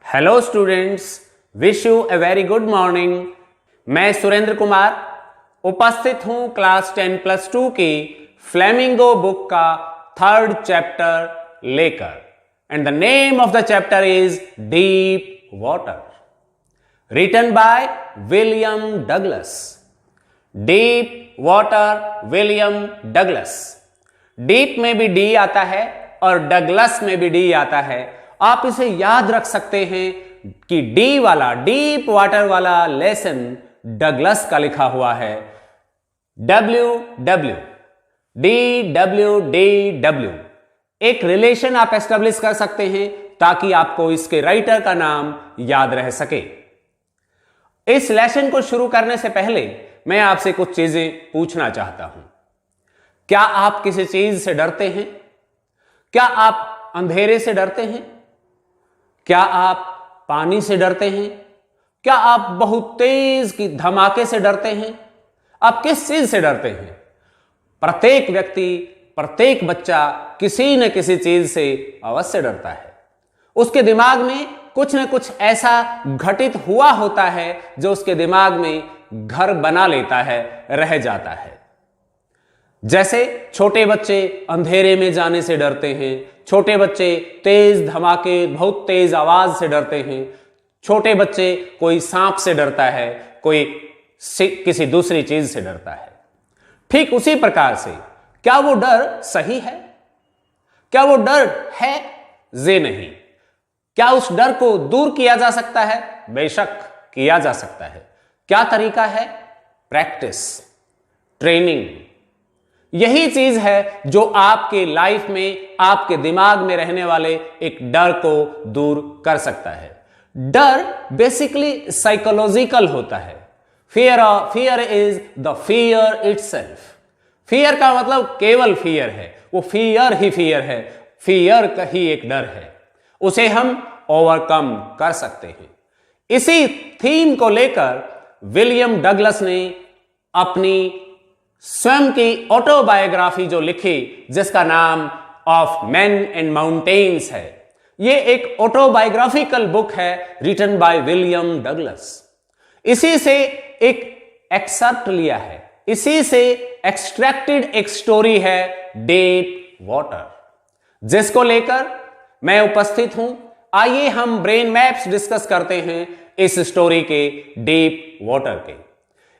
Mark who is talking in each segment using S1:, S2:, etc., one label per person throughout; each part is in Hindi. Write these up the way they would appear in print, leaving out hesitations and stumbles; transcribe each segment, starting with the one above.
S1: Hello students, wish U a very good morning. मैं सुरेंद्र कुमार उपस्थित हूं क्लास 10+2 की फ्लेमिंगो बुक का 3rd चैप्टर लेकर। And the name of the chapter is deep water, written by William Douglas. Deep water, William Douglas. Deep में भी डी आता है और डगलस में भी डी आता है। आप इसे याद रख सकते हैं कि डी वाला, डीप वाटर वाला लेसन डगलस का लिखा हुआ है। WW, DW एक रिलेशन आप एस्टेब्लिश कर सकते हैं ताकि आपको इसके राइटर का नाम याद रह सके। इस लेसन को शुरू करने से पहले मैं आपसे कुछ चीजें पूछना चाहता हूं। क्या आप किसी चीज से डरते हैं? क्या आप अंधेरे से डरते हैं? क्या आप पानी से डरते हैं? क्या आप बहुत तेज की धमाके से डरते हैं? आप किस चीज से डरते हैं? प्रत्येक व्यक्ति, प्रत्येक बच्चा किसी न किसी चीज से अवश्य डरता है। उसके दिमाग में कुछ न कुछ ऐसा घटित हुआ होता है जो उसके दिमाग में घर बना लेता है, रह जाता है। जैसे छोटे बच्चे अंधेरे में जाने से डरते हैं, छोटे बच्चे तेज धमाके, बहुत तेज आवाज से डरते हैं, छोटे बच्चे कोई सांप से डरता है, कोई किसी दूसरी चीज से डरता है। ठीक उसी प्रकार से क्या वो डर सही है? क्या वो डर है? जे नहीं। क्या उस डर को दूर किया जा सकता है? बेशक किया जा सकता है। क्या तरीका है? Practice, training. यही चीज है जो आपके लाइफ में, आपके दिमाग में रहने वाले एक डर को दूर कर सकता है। डर बेसिकली साइकोलॉजिकल होता है। Fear is the fear itself. Fear का मतलब केवल फियर है, वो फियर ही फियर है, फियर का ही एक डर है। उसे हम ओवरकम कर सकते हैं। इसी थीम को लेकर विलियम डगलस ने अपनी स्वयं की ऑटोबायोग्राफी जो लिखी, जिसका नाम ऑफ मैन एंड माउंटेन्स है। यह एक ऑटोबायोग्राफिकल बुक है रिटन बाय विलियम डगलस। इसी से एक एक्सर्प्ट लिया है, इसी से एक्सट्रैक्टेड एक स्टोरी है डीप वाटर, जिसको लेकर मैं उपस्थित हूं। आइए हम ब्रेन मैप्स डिस्कस करते हैं इस स्टोरी के, डीप वाटर के।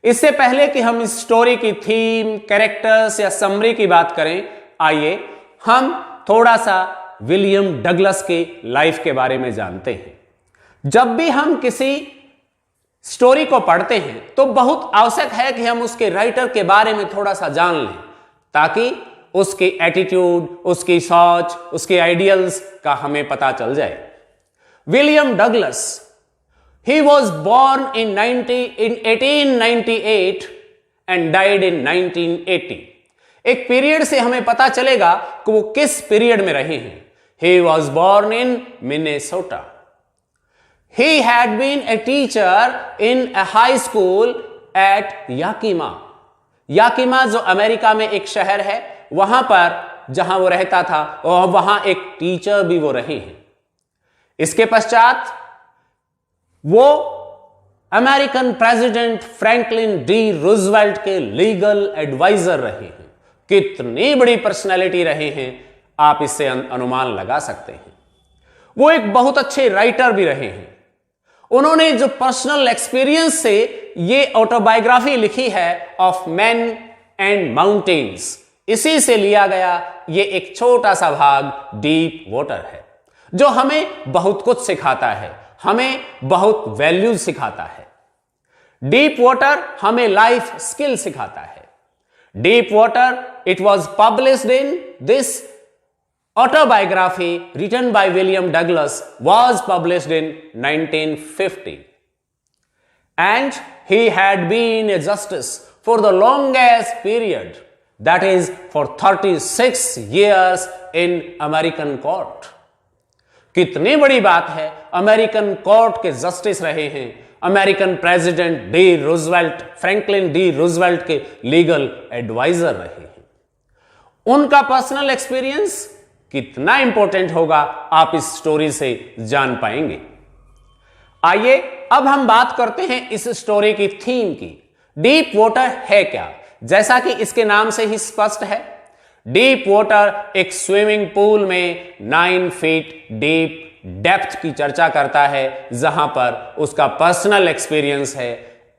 S1: इससे पहले कि हम इस स्टोरी की थीम, कैरेक्टर्स या समरी की बात करें, आइए हम थोड़ा सा विलियम डगलस के लाइफ के बारे में जानते हैं। जब भी हम किसी स्टोरी को पढ़ते हैं तो बहुत आवश्यक है कि हम उसके राइटर के बारे में थोड़ा सा जान लें, ताकि उसकी एटीट्यूड, उसकी सोच, उसके आइडियल्स का हमें पता चल जाए। William Douglas, he was born in 1898 and died in 1980। एक पीरियड से हमें पता चलेगा कि वो किस पीरियड में रहे हैं। He was born in Minnesota। He had been a teacher in a high school at Yakima। Yakima जो अमेरिका में एक शहर है, वहां पर जहां वो रहता था, और वहां एक टीचर भी वो रहे हैं। इसके पश्चात वो American president Franklin D Roosevelt के लीगल एडवाइजर रहे हैं। कितनी बड़ी पर्सनैलिटी रहे हैं, आप इससे अनुमान लगा सकते हैं। वो एक बहुत अच्छे राइटर भी रहे हैं। उन्होंने जो पर्सनल एक्सपीरियंस से ये ऑटोबायोग्राफी लिखी है ऑफ मैन एंड माउंटेन्स, इसी से लिया गया ये एक छोटा सा भाग डीप वाटर है, जो हमें बहुत कुछ सिखाता है, हमें बहुत वैल्यूज सिखाता है। डीप वाटर हमें लाइफ स्किल सिखाता है। Deep water, it was published in this autobiography written by William Douglas, was published in 1950 and he had been a justice for the longest period, that is for 36 years in American court. कितनी बड़ी बात है, अमेरिकन कोर्ट के जस्टिस रहे हैं, American president D Roosevelt, Franklin D Roosevelt के लीगल एडवाइजर रहे हैं। उनका पर्सनल एक्सपीरियंस कितना इंपॉर्टेंट होगा, आप इस स्टोरी से जान पाएंगे। आइए अब हम बात करते हैं इस स्टोरी की थीम की। डीप वाटर है क्या? जैसा कि इसके नाम से ही स्पष्ट है, डीप वाटर एक स्विमिंग पूल में 9 फीट डीप डेप्थ की चर्चा करता है, जहां पर उसका पर्सनल एक्सपीरियंस है।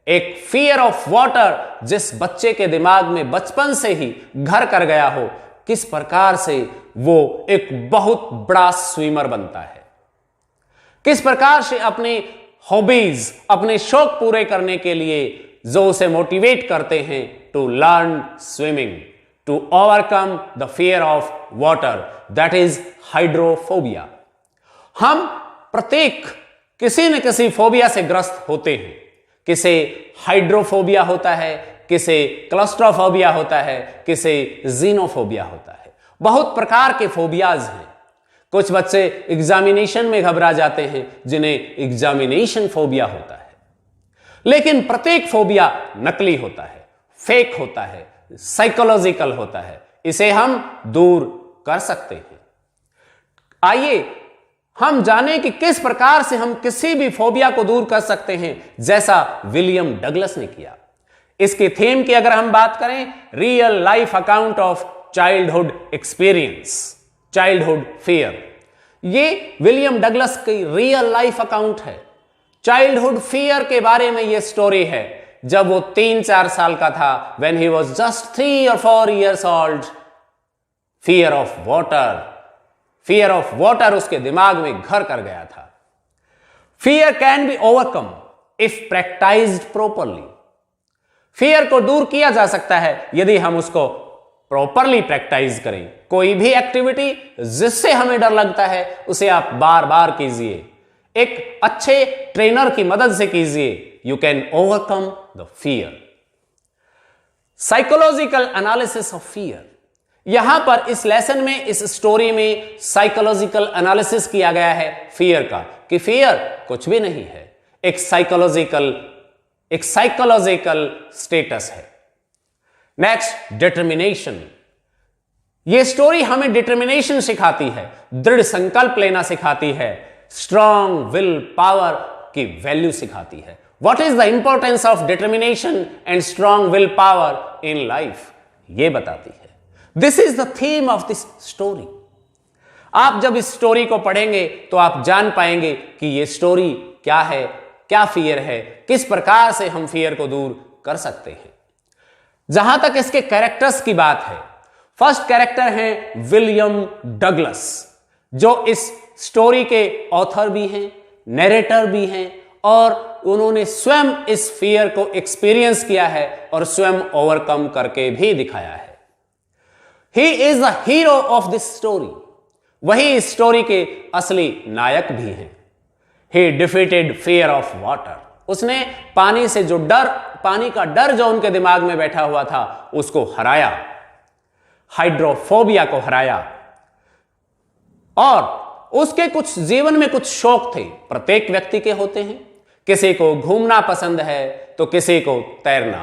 S1: एक फियर ऑफ वाटर जिस बच्चे के दिमाग में बचपन से ही घर कर गया हो, किस प्रकार से वो एक बहुत बड़ा स्विमर बनता है, किस प्रकार से अपने हॉबीज, अपने शौक पूरे करने के लिए जो उसे मोटिवेट करते हैं to learn swimming, to overcome the fear of water, that is hydrophobia. हम प्रत्येक किसी न किसी फोबिया से ग्रस्त होते हैं। किसे हाइड्रोफोबिया होता है, किसे क्लस्ट्रोफोबिया होता है, किसे जीनोफोबिया होता है। बहुत प्रकार के फोबियाज हैं। कुछ बच्चे एग्जामिनेशन में घबरा जाते हैं, जिन्हें एग्जामिनेशन फोबिया होता है। लेकिन प्रत्येक फोबिया नकली होता है, फेक होता है, साइकोलॉजिकल होता है। इसे हम दूर कर सकते हैं। आइए हम जानें कि किस प्रकार से हम किसी भी फोबिया को दूर कर सकते हैं, जैसा विलियम डगलस ने किया। इसके थीम की अगर हम बात करें, real life account of childhood experience, childhood fear. ये विलियम डगलस की रियल लाइफ अकाउंट है। चाइल्डहुड फियर के बारे में यह स्टोरी है। जब वो 3-4 साल का था, when he was just 3 or 4 years old, fear of water, fear of water उसके दिमाग में घर कर गया था। Fear can be overcome if practised properly. Fear को दूर किया जा सकता है यदि हम उसको प्रॉपरली प्रैक्टाइज करें। कोई भी एक्टिविटी जिससे हमें डर लगता है, उसे आप बार बार कीजिए, एक अच्छे ट्रेनर की मदद से कीजिए। You can overcome the fear. Psychological analysis of fear. यहां पर इस लेसन में, इस स्टोरी में साइकोलॉजिकल एनालिसिस किया गया है फियर का, कि फियर कुछ भी नहीं है, एक साइकोलॉजिकल स्टेटस है। Next, determination. यह स्टोरी हमें डिटर्मिनेशन सिखाती है, दृढ़ संकल्प लेना सिखाती है, स्ट्रॉन्ग विल पावर की वैल्यू सिखाती है। What is the importance of determination and strong will power in life, यह बताती है। This is the theme of this story. आप जब इस स्टोरी को पढ़ेंगे तो आप जान पाएंगे कि यह स्टोरी क्या है, क्या फियर है, किस प्रकार से हम फियर को दूर कर सकते हैं। जहां तक इसके कैरेक्टर्स की बात है, फर्स्ट कैरेक्टर है विलियम डगलस, जो इस स्टोरी के ऑथर भी हैं, नैरेटर भी हैं, और उन्होंने स्वयं इस फियर को एक्सपीरियंस किया है और स्वयं ओवरकम करके भी दिखाया है। He is the hero of this story. वही इस स्टोरी के असली नायक भी हैं। ही डिफीटेड फियर ऑफ वाटर। उसने पानी से जो डर, पानी का डर जो उनके दिमाग में बैठा हुआ था, उसको हराया, हाइड्रोफोबिया को हराया। और उसके कुछ जीवन में कुछ शौक थे, प्रत्येक व्यक्ति के होते हैं। किसी को घूमना पसंद है तो किसी को तैरना,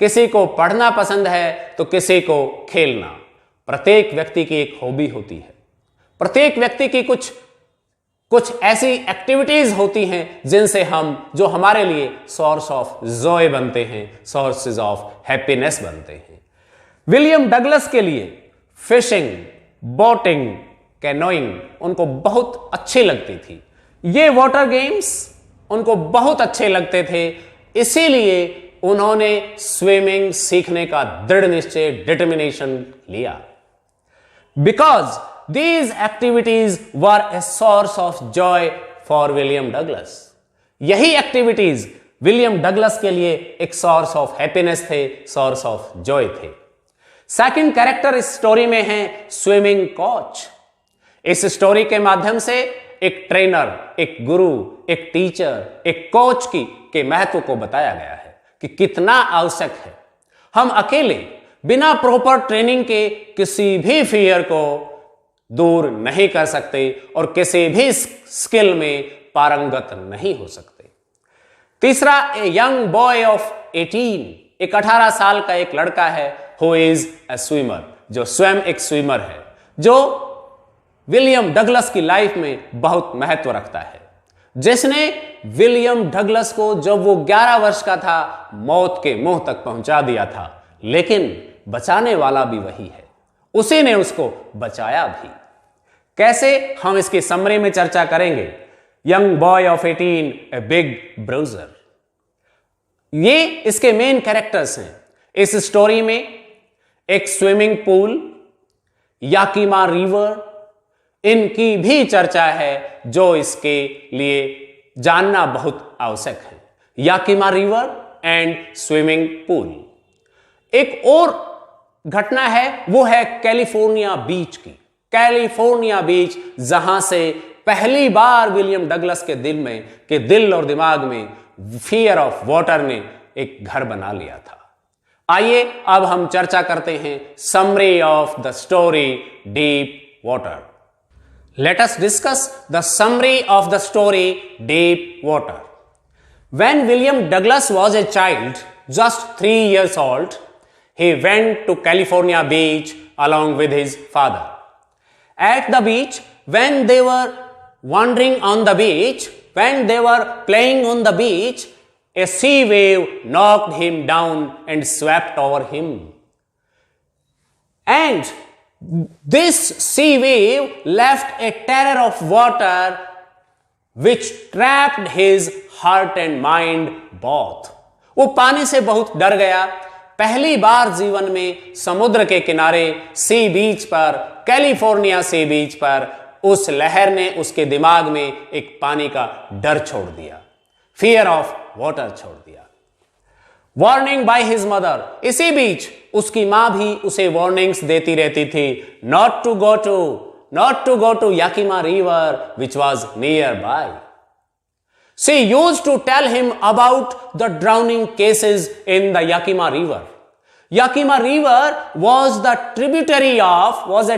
S1: किसी को पढ़ना पसंद है तो किसी को खेलना। प्रत्येक व्यक्ति की एक हॉबी होती है। प्रत्येक व्यक्ति की कुछ ऐसी एक्टिविटीज होती हैं जिनसे हम, जो हमारे लिए सोर्स ऑफ जॉय बनते हैं, सोर्सेज ऑफ हैप्पीनेस बनते हैं। विलियम डगलस के लिए फिशिंग, बोटिंग, कैनोइंग उनको बहुत अच्छी लगती थी। ये वाटर गेम्स उनको बहुत अच्छे लगते थे, इसीलिए उन्होंने स्विमिंग सीखने का दृढ़ निश्चय, डिटर्मिनेशन लिया। Because these activities were a source of joy for William Douglas. यही एक्टिविटीज विलियम डगलस के लिए एक सोर्स ऑफ हैप्पीनेस थे, सोर्स ऑफ जॉय थे। सेकंड कैरेक्टर इस स्टोरी में है स्विमिंग कोच। इस स्टोरी के माध्यम से एक ट्रेनर, एक गुरु, एक टीचर, एक कोच के महत्व को बताया गया है कि कितना आवश्यक है। हम अकेले बिना प्रॉपर ट्रेनिंग के किसी भी फियर को दूर नहीं कर सकते और किसी भी स्किल में पारंगत नहीं हो सकते। तीसरा, ए यंग बॉय ऑफ 18, एक 18 साल का एक लड़का है, हु इज अ स्विमर, जो स्वयं एक स्विमर है, जो विलियम डगलस की लाइफ में बहुत महत्व रखता है, जिसने विलियम डगलस को जब वो 11 वर्ष का था मौत के मुंह तक पहुंचा दिया था, लेकिन बचाने वाला भी वही है, उसी ने उसको बचाया भी। कैसे, हम इसकी समरी में चर्चा करेंगे। Young boy of 18, a big bruiser, ये इसके मेन कैरेक्टर्स हैं। इस स्टोरी में एक स्विमिंग पूल, याकीमा रिवर, इनकी भी चर्चा है जो इसके लिए जानना बहुत आवश्यक है। याकीमा रिवर एंड स्विमिंग पूल। एक और घटना है, वो है कैलिफोर्निया बीच की। कैलिफोर्निया बीच, जहां से पहली बार विलियम डगलस के दिल और दिमाग में फियर ऑफ वाटर ने एक घर बना लिया था। आइए अब हम चर्चा करते हैं summary of the story deep water. Let us discuss the summary of the story Deep Water. When William Douglas was a child, just 3 years old, he went to California beach along with his father. At the beach, when they were wandering on the beach, when they were playing on the beach, a sea wave knocked him down and swept over him. And this sea wave left a terror of water which trapped his heart and mind both. वो पानी से बहुत डर गया। पहली बार जीवन में समुद्र के किनारे सी बीच पर, कैलिफोर्निया सी बीच पर, उस लहर ने उसके दिमाग में एक पानी का डर छोड़ दिया, फियर ऑफ वाटर छोड़ दिया। वार्निंग बाय हिज मदर, इसी बीच उसकी मां भी उसे वार्निंग्स देती रहती थी, not to go to Yakima river which was nearby. She used to tell him about the drowning cases in the Yakima river. Yakima river was a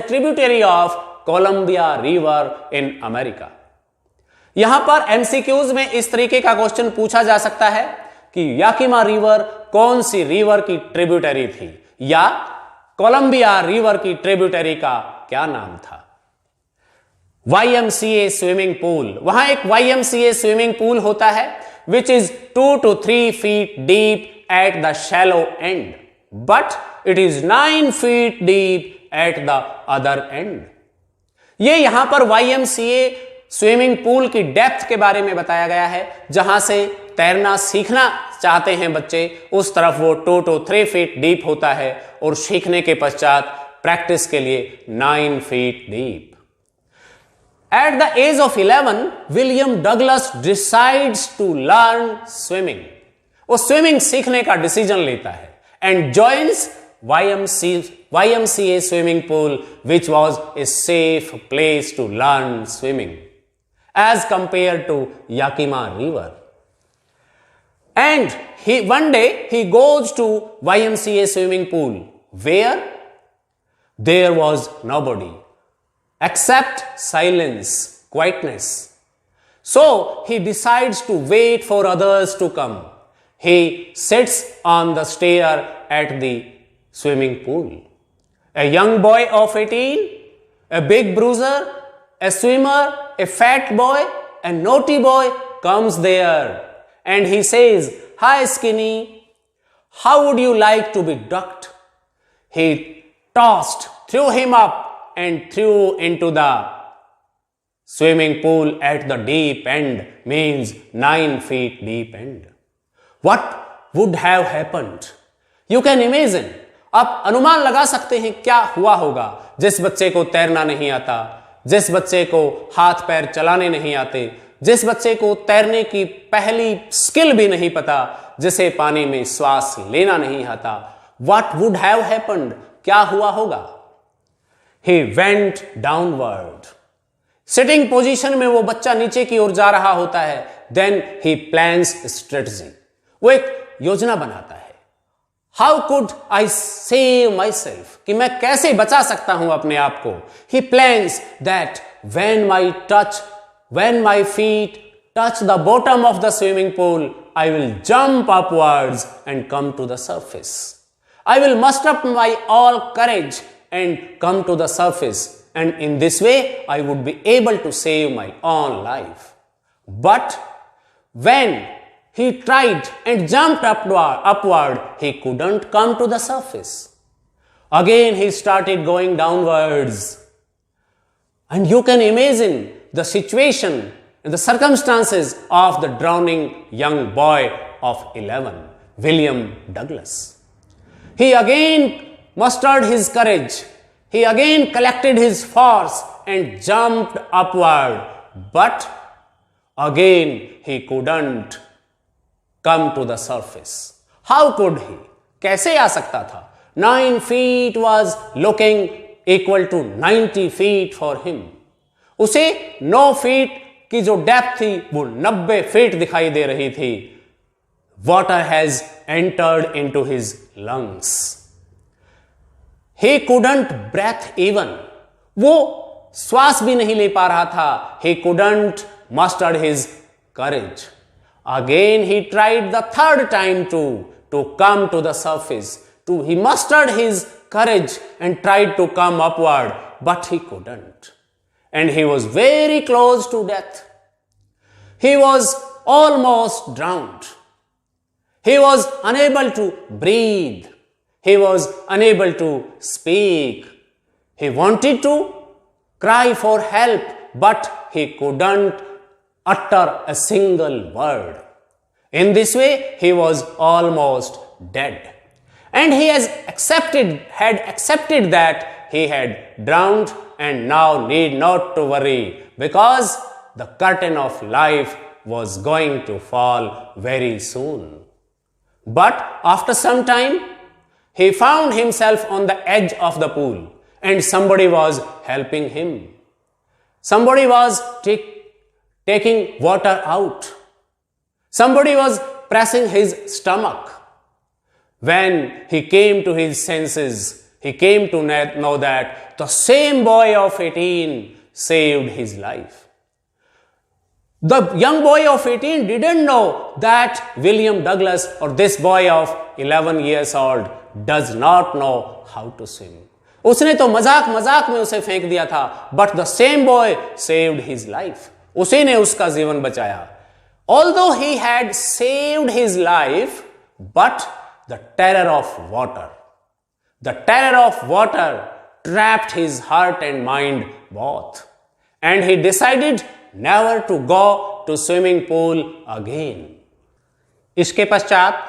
S1: tributary of Columbia river in America. यहां पर एमसीक्यूज में इस तरीके का क्वेश्चन पूछा जा सकता है कि याकीमा रिवर कौन सी रिवर की ट्रिब्यूटरी थी, या कोलंबिया रिवर की ट्रिब्यूटरी का क्या नाम था। YMCA स्विमिंग पूल, वहां एक YMCA स्विमिंग पूल होता है which is 2 to 3 feet deep at the shallow and, but it is 9 feet deep at the other and. ये यहां पर YMCA स्विमिंग पूल की डेप्थ के बारे में बताया गया है। जहां से तैरना सीखना चाहते हैं बच्चे, उस तरफ वो 2 to 3 feet डीप होता है, और सीखने के पश्चात प्रैक्टिस के लिए 9 feet deep. At the age of 11, William Douglas decides to learn swimming. वो स्विमिंग सीखने का डिसीजन लेता है and joins YMCA swimming pool, which was a safe place to learn swimming as compared to Yakima River. And one day he goes to YMCA swimming pool, where there was nobody except silence, quietness. So he decides to wait for others to come. He sits on the stair at the swimming pool. A young boy of 18, a big bruiser, a swimmer, a fat boy, a naughty boy comes there, and he says, "Hi skinny, how would you like to be ducked?" He tossed, threw him up, and threw into the swimming pool at the deep end, means 9 feet deep end. What would have happened? You can imagine. आप अनुमान लगा सकते हैं क्या हुआ होगा जिस बच्चे को तैरना नहीं आता, जिस बच्चे को हाथ पैर चलाने नहीं आते, जिस बच्चे को तैरने की पहली स्किल भी नहीं पता, जिसे पानी में श्वास लेना नहीं आता। What would have happened? क्या हुआ होगा? He went downward. Sitting position में वो बच्चा नीचे की ओर जा रहा होता है। Then he plans strategy. वो एक योजना बनाता है। How could I save myself? कि मैं कैसे बचा सकता हूं अपने आप को। He plans that when my feet touch the bottom of the swimming pool, I will jump upwards and come to the surface. I will muster up my all courage and come to the surface, and in this way I would be able to save my own life. But When he tried and jumped upward, he couldn't come to the surface. Again he started going downwards. And you can imagine the situation and the circumstances of the drowning young boy of 11, William Douglas. He again mustered his courage. He again collected his force and jumped upward. But again he couldn't come to the surface. How could he? कैसे आ सकता था? 9 feet was looking equal to 90 feet for him. उसे 9 feet की जो डेप्थ थी वो 90 feet दिखाई दे रही थी. Water has entered into his lungs. He couldn't breathe even. वो श्वास भी नहीं ले पा रहा था. He couldn't muster his courage. Again he tried the third time to come to the surface. He mustered his courage and tried to come upward, but he couldn't. And he was very close to death. He was almost drowned. He was unable to breathe. He was unable to speak. He wanted to cry for help, but he couldn't utter a single word. In this way, he was almost dead. And he had accepted that he had drowned and now need not to worry, because the curtain of life was going to fall very soon. But after some time, he found himself on the edge of the pool and somebody was helping him. Somebody was taking water out. Somebody was pressing his stomach. When he came to his senses, he came to know that the same boy of 18 saved his life. The young boy of 18 didn't know that William Douglas, or this boy of 11 years old, does not know how to swim. उसने तो मजाक में उसे फेंक दिया था, but the same boy saved his life. उसी ने उसका जीवन बचाया. Although he had saved his life, but the terror of water trapped his heart and mind both. And he decided never to go to swimming pool again. इसके पश्चात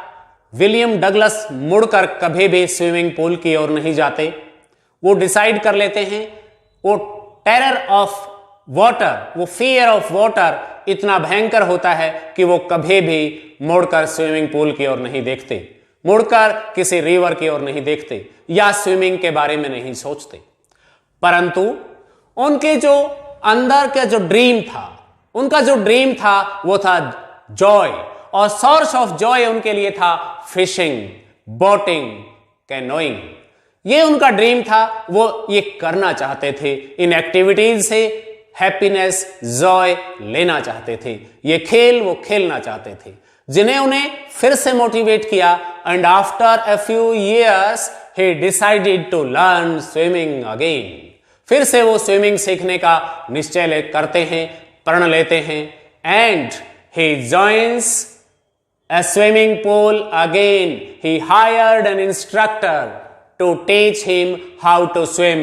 S1: विलियम डगलस मुड़कर कभी भी स्विमिंग पूल की ओर नहीं जाते. वो डिसाइड कर लेते हैं, वो टेरर ऑफ वाटर, वो फियर ऑफ वाटर इतना भयंकर होता है कि वो कभी भी मुड़कर स्विमिंग पूल की ओर नहीं देखते, मुड़कर किसी रिवर की ओर नहीं देखते या स्विमिंग के बारे में नहीं सोचते. परंतु उनके जो अंदर का जो ड्रीम था, उनका जो ड्रीम था वो था जॉय, और सोर्स ऑफ जॉय उनके लिए था फिशिंग, बोटिंग, कैनोइंग. ये उनका ड्रीम था. वो ये करना चाहते थे. इन एक्टिविटीज से हैप्पीनेस, जॉय लेना चाहते थे. ये खेल वो खेलना चाहते थे, जिन्हें उन्हें फिर से मोटिवेट किया. And after a few years he decided to learn swimming again. फिर से वो स्विमिंग सीखने का निश्चय करते हैं, प्रण लेते हैं. And he joins a swimming pool again. He hired an instructor to teach him how to swim,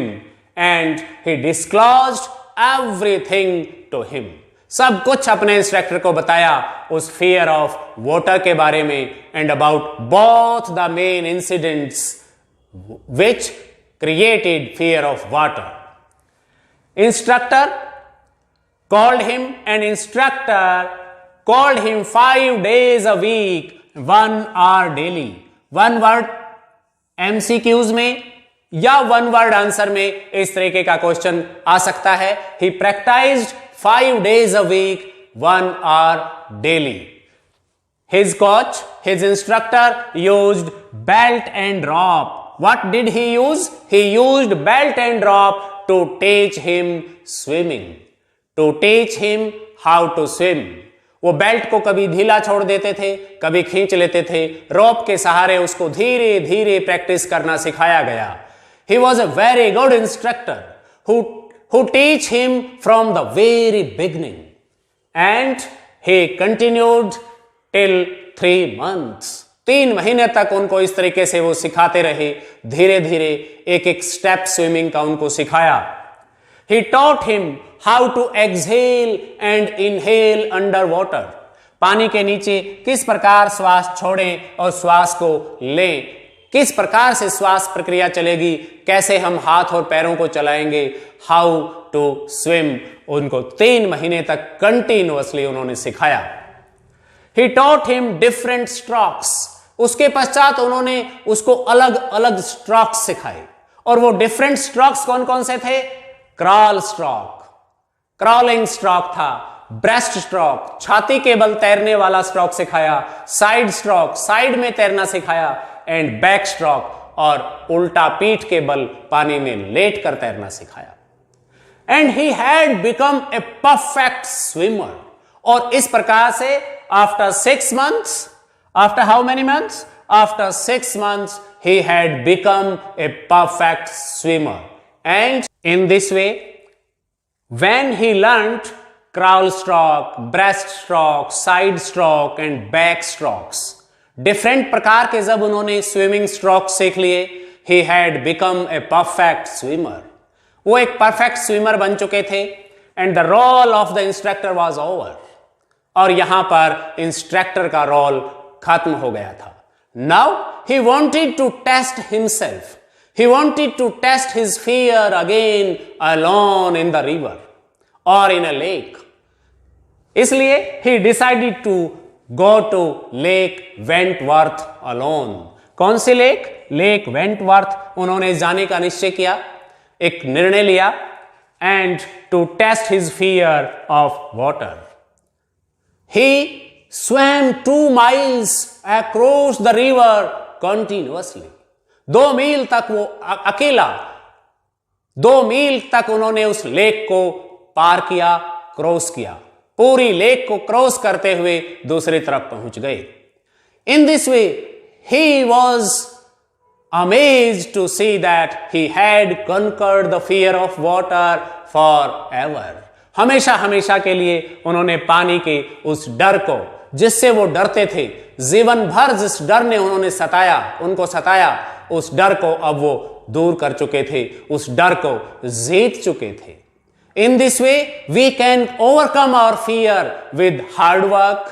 S1: and he disclosed everything to him. सब कुछ अपने इंस्ट्रक्टर को बताया उस फियर ऑफ वाटर के बारे में, and about both the main incidents which created fear of water. Instructor called him 5 days a week, 1 hour daily. 1 word MCQs में या 1 word आंसर में इस तरीके का क्वेश्चन आ सकता है. He practiced 5 days a week, 1 hour daily. His coach, his instructor used belt and rope. What did he use? He used belt and rope to teach him swimming, to teach him how to swim. वो बेल्ट को कभी ढीला छोड़ देते थे, कभी खींच लेते थे. रोप के सहारे उसको धीरे धीरे प्रैक्टिस करना सिखाया गया. He was a very good instructor who teach him from the very beginning, and he continued till 3 months. 3 महीने तक उनको इस तरीके से वो सिखाते रहे, धीरे धीरे एक एक स्टेप स्विमिंग का उनको सिखाया. He taught him how to exhale and inhale under water. पानी के नीचे किस प्रकार श्वास छोड़ें और श्वास को लें, किस प्रकार से श्वास प्रक्रिया चलेगी, कैसे हम हाथ और पैरों को चलाएंगे, हाउ टू स्विम, उनको 3 महीने तक कंटिन्यूअसली उन्होंने सिखाया. He taught him different strokes. उसके पश्चात उन्होंने उसको अलग अलग स्ट्रोक्स सिखाए. और वो डिफरेंट स्ट्रोक्स कौन कौन से थे? क्रॉल स्ट्रोक, क्रॉलिंग स्ट्रोक था, ब्रेस्ट स्ट्रोक, छाती के बल तैरने वाला स्ट्रोक सिखाया, साइड स्ट्रोक, साइड में तैरना सिखाया, एंड बैक स्ट्रोक, और उल्टा पीठ के बल पानी में लेट कर तैरना सिखाया. And he had become a perfect swimmer. और इस प्रकार से after 6 months, after how many months? After 6 months, he had become a perfect swimmer. And in this way, when he learned crawl stroke, breast stroke, side stroke and back strokes, different प्रकार के जब उन्होंने स्विमिंग स्ट्रोक सीख लिए, he had become a perfect swimmer. वो एक परफेक्ट स्विमर बन चुके थे. And the role of the instructor was over. और यहां पर इंस्ट्रक्टर का रोल खत्म हो गया था. Now he wanted to test himself. He wanted to test his fear again alone in the river और इन अ लेक. इसलिए he decided to go to lake Wentworth alone. कौन सी लेक? लेक वेंटवर्थ उन्होंने जाने का निश्चय किया, एक निर्णय लिया. And to test his fear of water. He swam 2 miles across the river continuously. 2 मील तक वो अकेला 2 मील तक उन्होंने उस लेक को पार किया, क्रॉस किया. पूरी लेक को क्रॉस करते हुए दूसरी तरफ पहुंच गए. In this way, he was amazed to see that he had conquered the fear of water forever. हमेशा हमेशा के लिए उन्होंने पानी के उस डर को, जिससे वो डरते थे, जीवन भर जिस डर ने उनको सताया, उस डर को अब वो दूर कर चुके थे, उस डर को जीत चुके थे. In this way we can overcome our fear with hard work,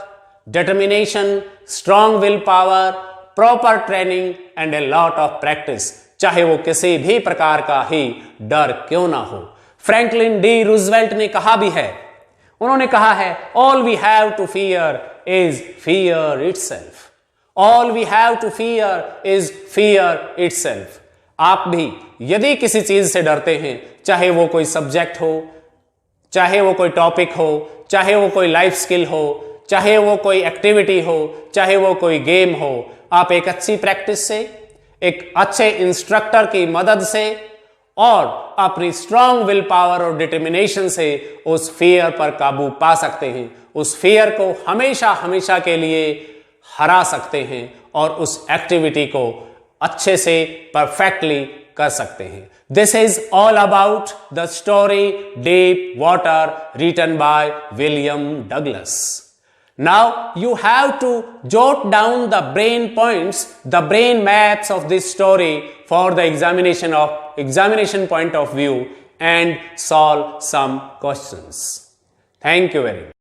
S1: determination, strong will power, proper training and a lot of practice. चाहे वो किसी भी प्रकार का ही डर क्यों ना हो. फ्रैंकलिन डी रूजवेल्ट ने कहा भी है, उन्होंने कहा है, all we have to fear is fear itself. All we have to fear is fear itself. आप भी यदि किसी चीज से डरते हैं, चाहे वो कोई सब्जेक्ट हो, चाहे वो कोई टॉपिक हो, चाहे वो कोई लाइफ स्किल हो, चाहे वो कोई एक्टिविटी हो, चाहे वो कोई गेम हो, आप एक अच्छी प्रैक्टिस से, एक अच्छे इंस्ट्रक्टर की मदद से और अपनी स्ट्रॉन्ग विल पावर और डिटर्मिनेशन से उस फियर पर काबू पा सकते हैं. उस फियर को हमेशा हमेशा के लिए हरा सकते हैं और उस एक्टिविटी को अच्छे से परफेक्टली कर सकते हैं. This is all about the story deep water written by William Douglas. Now you have to jot down the brain points, the brain maps of this story for the examination point of view and solve some questions. Thank you very much.